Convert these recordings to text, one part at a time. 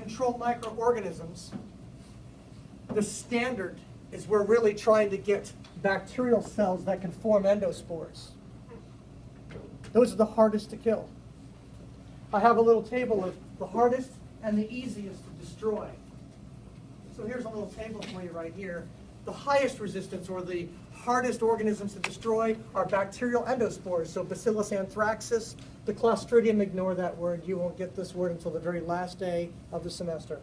control microorganisms, the standard is we're really trying to get bacterial cells that can form endospores. Those are the hardest to kill. I have a little table of the hardest and the easiest to destroy. So here's a little table for you right here. The highest resistance, or the hardest organisms to destroy, are bacterial endospores. So Bacillus anthracis, the Clostridium, ignore that word. You won't get this word until the very last day of the semester.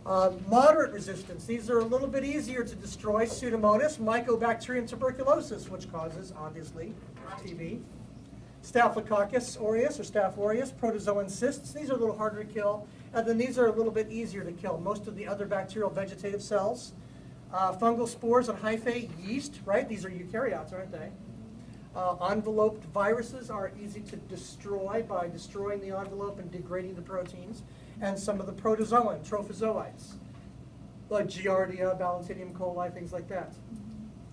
Moderate resistance, these are a little bit easier to destroy. Pseudomonas, Mycobacterium tuberculosis, which causes, obviously, TB. Staphylococcus aureus, or Staph aureus, protozoan cysts, these are a little harder to kill. And then these are a little bit easier to kill. Most of the other bacterial vegetative cells. Fungal spores and hyphae, yeast, right? These are eukaryotes, aren't they? Enveloped viruses are easy to destroy by destroying the envelope and degrading the proteins. And some of the protozoan, trophozoites, like Giardia, Bacillus coli, things like that.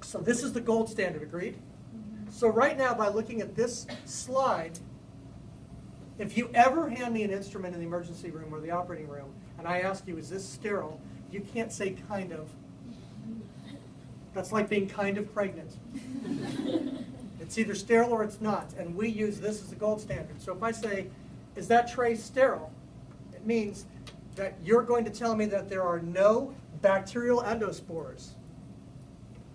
So this is the gold standard, agreed? So right now, by looking at this slide, if you ever hand me an instrument in the emergency room or the operating room, and I ask you, is this sterile? You can't say kind of. That's like being kind of pregnant. It's either sterile or it's not, and we use this as the gold standard. So if I say, is that tray sterile? It means that you're going to tell me that there are no bacterial endospores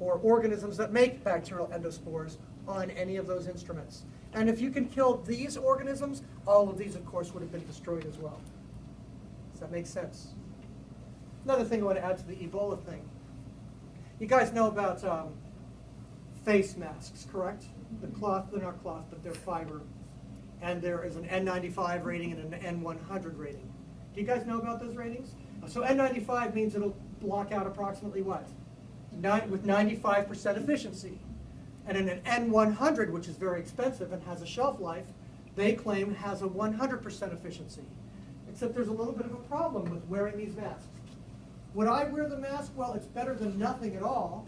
or organisms that make bacterial endospores on any of those instruments. And if you can kill these organisms, all of these, of course, would have been destroyed as well. Does that make sense? Another thing I want to add to the Ebola thing. You guys know about face masks, correct? The cloth, they're not cloth, but they're fiber. And there is an N95 rating and an N100 rating. Do you guys know about those ratings? So N95 means it'll block out approximately what? With 95% efficiency. And in an N100, which is very expensive and has a shelf life, they claim has a 100% efficiency. Except there's a little bit of a problem with wearing these masks. Would I wear the mask? Well, it's better than nothing at all.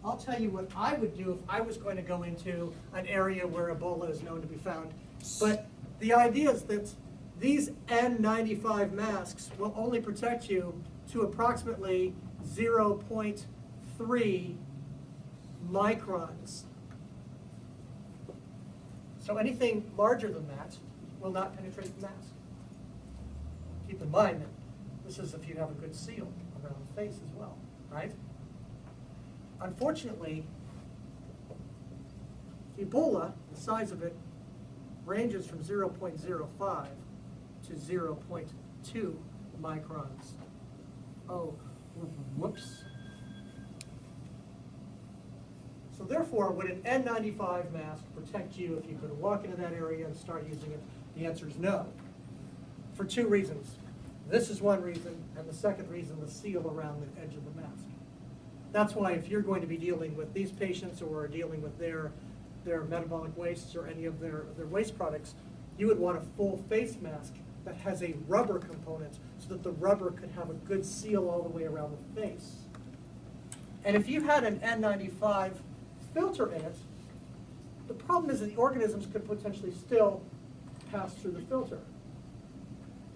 I'll tell you what I would do if I was going to go into an area where Ebola is known to be found. But the idea is that these N95 masks will only protect you to approximately 0.3 microns. So anything larger than that will not penetrate the mask. Keep in mind that this is if you have a good seal around the face as well, right? Unfortunately, Ebola, the size of it, ranges from 0.05 to 0.2 microns. Oh, whoops. So therefore, would an N95 mask protect you if you could walk into that area and start using it? The answer is no, for two reasons. This is one reason, and the second reason, the seal around the edge of the mask. That's why if you're going to be dealing with these patients or dealing with their metabolic wastes or any of their waste products, you would want a full face mask that has a rubber component so that the rubber could have a good seal all the way around the face. And if you had an N95 filter in it, the problem is that the organisms could potentially still pass through the filter.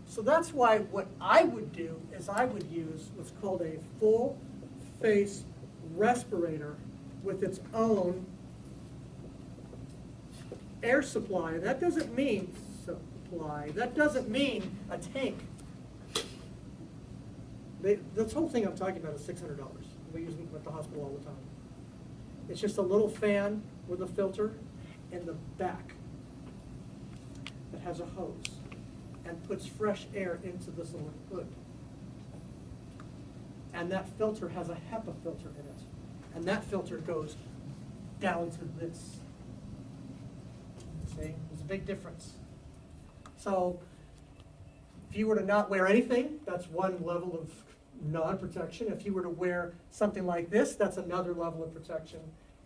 So that's why what I would do is I would use what's called a full face respirator with its own air supply. That doesn't mean supply. That doesn't mean a tank. This whole thing I'm talking about is $600. We use them at the hospital all the time. It's just a little fan with a filter in the back that has a hose and puts fresh air into this little hood. And that filter has a HEPA filter in it. And that filter goes down to this. See, there's a big difference. So if you were to not wear anything, that's one level of non-protection. If you were to wear something like this, that's another level of protection.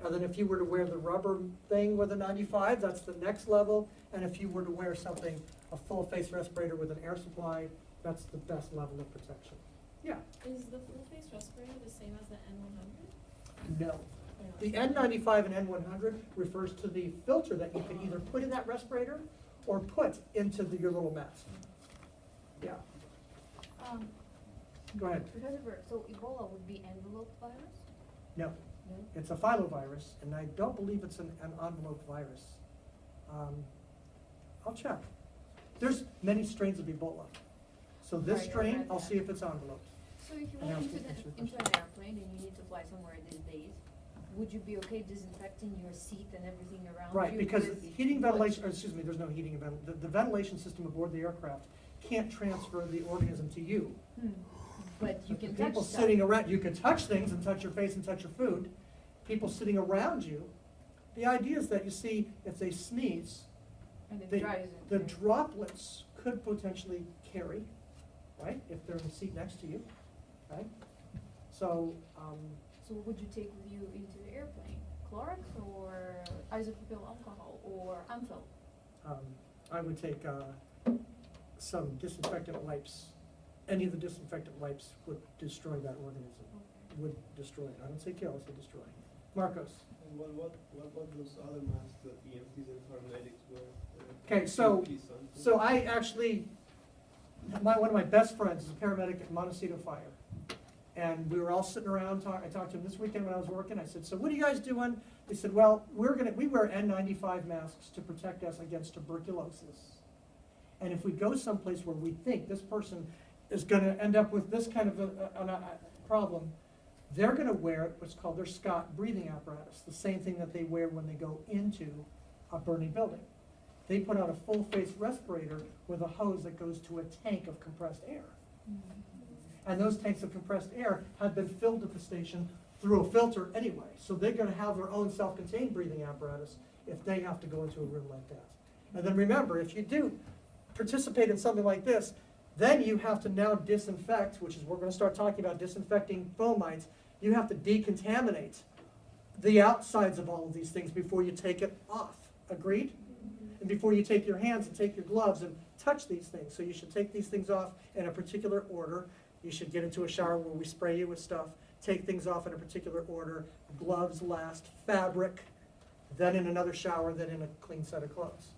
And then if you were to wear the rubber thing with a 95, that's the next level. And if you were to wear something, a full face respirator with an air supply, that's the best level of protection. Yeah? Is the full face respirator the same as the N100? No. The N95 and N100 refers to the filter that you can either put in that respirator or put into your little mask. Yeah. Go ahead. Professor, so Ebola would be envelope virus? No, No? it's a filovirus, and I don't believe it's an envelope virus. I'll check. There's many strains of Ebola. So this Right, I strain, read I'll that. see if it's enveloped. So if you And go I'll into, speak to you. into an airplane and you need to fly somewhere these days, would you be okay disinfecting your seat and everything around Right, you because with heating, what? ventilation, or excuse me, there's no heating and the ventilation system aboard the aircraft can't transfer the organism to you. But you But can the people touch stuff. sitting around, you can touch things and touch your face and touch your food. People sitting around you, the idea is that you see, if they sneeze, And it the, dries it. the droplets could potentially carry, right, if they're in the seat next to you, right? So, So what would you take with you into the airplane? Clorox or isopropyl alcohol or Amphil? I would take some disinfectant wipes. Any of the disinfectant wipes would destroy that organism, would destroy it. I don't say kill, I say destroy. Marcos. And what about those other masks that EMTs and paramedics wear? Okay, so Piece on- I actually, one of my best friends is a paramedic at Montecito Fire. And we were all sitting around, I talked to him this weekend when I was working, I said, so what are you guys doing? They said, well, we wear N95 masks to protect us against tuberculosis. And if we go someplace where we think this person is gonna end up with this kind of a problem, they're gonna wear what's called their Scott breathing apparatus, the same thing that they wear when they go into a burning building. They put on a full face respirator with a hose that goes to a tank of compressed air. And those tanks of compressed air have been filled at the station through a filter anyway. So they're gonna have their own self-contained breathing apparatus if they have to go into a room like that. And then remember, if you do participate in something like this, then you have to now disinfect, which is, we're gonna start talking about disinfecting fomites. You have to decontaminate the outsides of all of these things before you take it off. Agreed? And before you take your hands and take your gloves and touch these things. So you should take these things off in a particular order. You should get into a shower where we spray you with stuff, take things off in a particular order, gloves last, fabric, then in another shower, then in a clean set of clothes.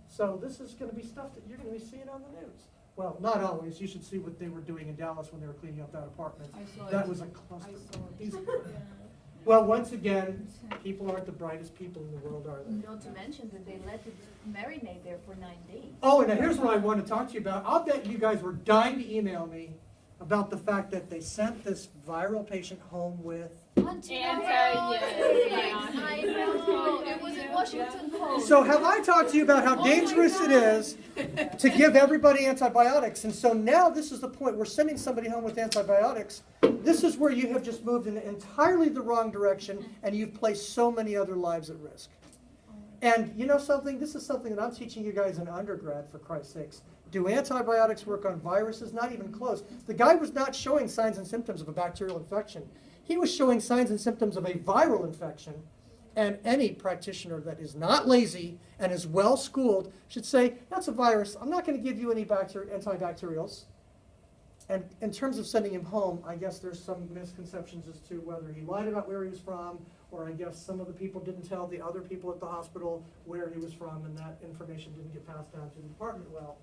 So this is gonna be stuff that you're gonna be seeing on the news. Well, not always. You should see what they were doing in Dallas when they were cleaning up that apartment. I saw That it. was a I cluster. saw it. These- Yeah. Well, once again, people aren't the brightest people in the world, are they? Not to mention that they let it marinate there for 9 days. Oh, and now here's what I want to talk to you about. I'll bet you guys were dying to email me about the fact that they sent this viral patient home with. Antibiotics. Yes. I know. It was in Washington Post. So have I talked to you about how dangerous it is to give everybody antibiotics? And so now this is the point. We're sending somebody home with antibiotics. This is where you have just moved in entirely the wrong direction, and you've placed so many other lives at risk. And you know something? This is something that I'm teaching you guys in undergrad, for Christ's sakes. Do antibiotics work on viruses? Not even close. The guy was not showing signs and symptoms of a bacterial infection. He was showing signs and symptoms of a viral infection. And any practitioner that is not lazy and is well schooled should say, that's a virus. I'm not going to give you any antibacterials. And in terms of sending him home, I guess there's some misconceptions as to whether he lied about where he was from, or I guess some of the people didn't tell the other people at the hospital where he was from, and that information didn't get passed down to the department well.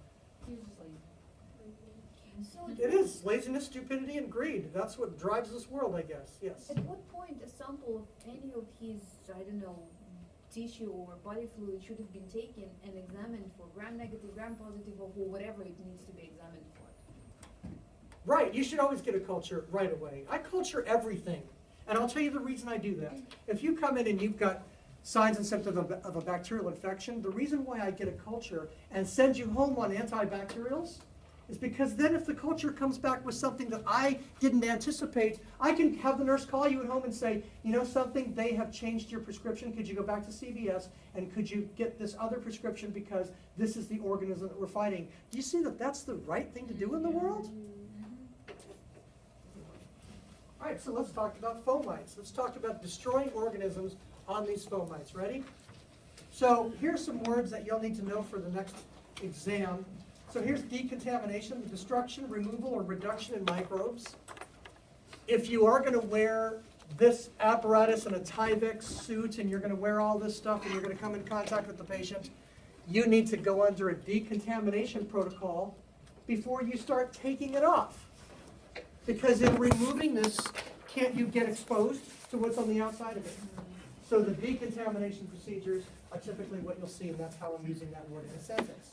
So It is laziness, stupidity, and greed. That's what drives this world, I guess. Yes. at what point a sample of any of his, I don't know, tissue or body fluid should have been taken and examined for gram-negative, gram-positive, or for whatever it needs to be examined for? Right. You should always get a culture right away. I culture everything. And I'll tell you the reason I do that. If you come in and you've got signs and symptoms of a bacterial infection, the reason why I get a culture and send you home on antibacterials is because then if the culture comes back with something that I didn't anticipate, I can have the nurse call you at home and say, you know something, they have changed your prescription. Could you go back to CVS and could you get this other prescription because this is the organism that we're fighting? Do you see that that's the right thing to do in the world? All right, so let's talk about fomites. Let's talk about destroying organisms on these fomites. Ready? So here's some words that you'll need to know for the next exam. So here's decontamination, the destruction, removal, or reduction in microbes. If you are going to wear this apparatus in a Tyvek suit and you're going to wear all this stuff and you're going to come in contact with the patient, you need to go under a decontamination protocol before you start taking it off. Because in removing this, can't you get exposed to what's on the outside of it? So the decontamination procedures are typically what you'll see, and that's how I'm using that word in a sentence.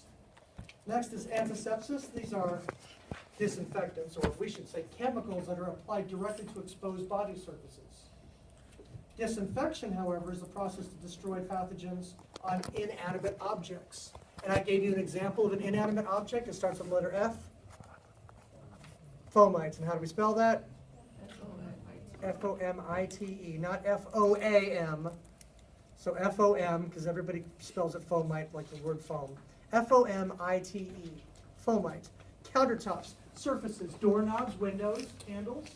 Next is antisepsis. These are disinfectants, or we should say chemicals that are applied directly to exposed body surfaces. Disinfection, however, is the process to destroy pathogens on inanimate objects. And I gave you an example of an inanimate object. It starts with the letter F. Fomites. And how do we spell that? F-O-M-I-T-E, not F-O-A-M. So F-O-M, because everybody spells it fomite like the word foam. F-O-M-I-T-E, fomite. Countertops, surfaces, doorknobs, windows, handles.